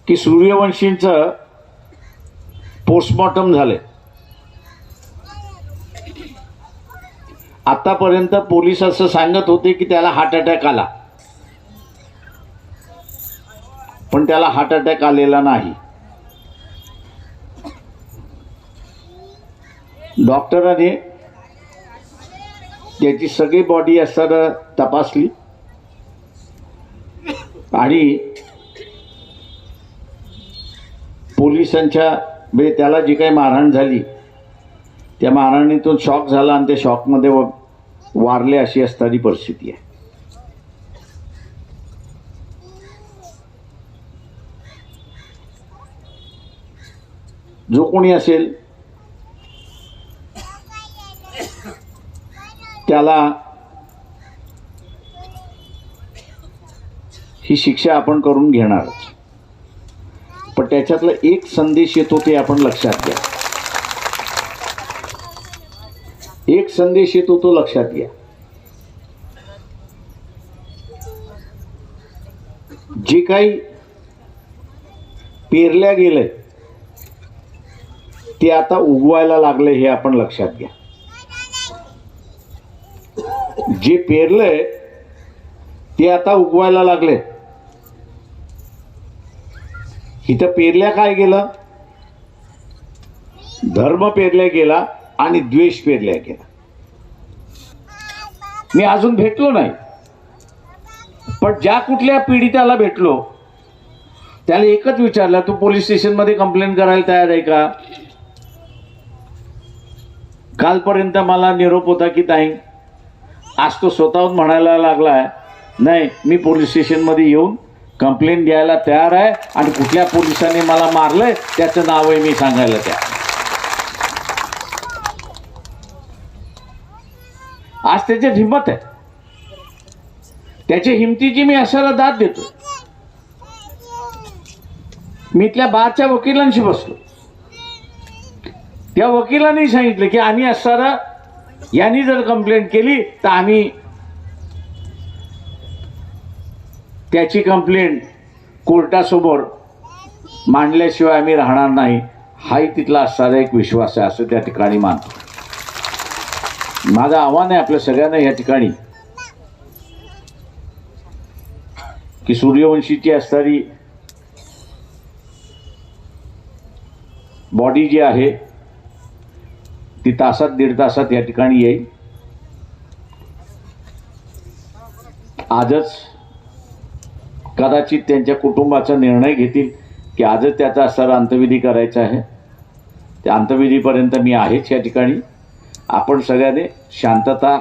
की सूर्यवंशींचं पोस्टमॉर्टम झाले. आतापर्यंत पोलीस असं सांगत होते की त्याला हार्ट अटॅक आला, पण त्याला हार्ट अटॅक आलेला नाही. डॉक्टरांनी त्याची सगळी बॉडी असताना तपासली आणि पोलिसांच्या म्हणजे त्याला जी काही मारहाण झाली त्या मारहाणीतून शॉक झाला आणि त्या शॉकमध्ये वारले अशी असणारी परिस्थिती आहे. जो कोणी असेल त्याला ही शिक्षा आपण करून घेणारच, पण त्याच्यातला एक संदेश येतो ते आपण लक्षात घ्या. एक संदेश येतो तो लक्षात घ्या. जे काही पेरल्या गेलंय ते आता उगवायला लागले हे आपण लक्षात घ्या. जे पेरलंय ते आता उगवायला लागले. इथं पेरल्या काय गेलं? धर्म पेरल्या गेला आणि द्वेष पेरल्या गेला. मी अजून भेटलो नाही, पण ज्या कुठल्या पीडिताला भेटलो त्याला एकच विचारलं, तू पोलीस स्टेशनमध्ये कंप्लेंट करायला तयार आहे का? कालपर्यंत मला निरोप होता की नाही, आज तो स्वतःहून म्हणायला लागलाय नाही मी पोलीस स्टेशनमध्ये येऊन कंप्लेंट द्यायला तयार आहे आणि कुठल्या पोलिसांनी मला मारलंय त्याचं नावही मी सांगायला तयार. आज त्याच्यात हिंमत आहे. त्याच्या हिमतीची मी अशाला दाद देतो. मी इथल्या बारच्या वकिलांशी बसलो. त्या वकिलांनी सांगितलं की आम्ही असणारा यांनी जर कंप्लेंट केली तर आम्ही त्याची कंप्लेंट कोर्टासमोर मांडल्याशिवाय आम्ही राहणार नाही. हाही तिथला असणारा एक विश्वास आहे असं त्या ठिकाणी मानतो. माझं आव्हान आहे आपल्या सगळ्यांना या ठिकाणी की सूर्यवंशीची असणारी बॉडी जी आहे ती तासात दीड तासात या ठिकाणी येईल. आजच कदाचित त्यांच्या कुटुंबाचा निर्णय घेतील की आजच त्याचा असणारा अंत्यविधी करायचा आहे. त्या अंत्यविधीपर्यंत मी आहेच या ठिकाणी. आपण सगळ्यांनी शांतता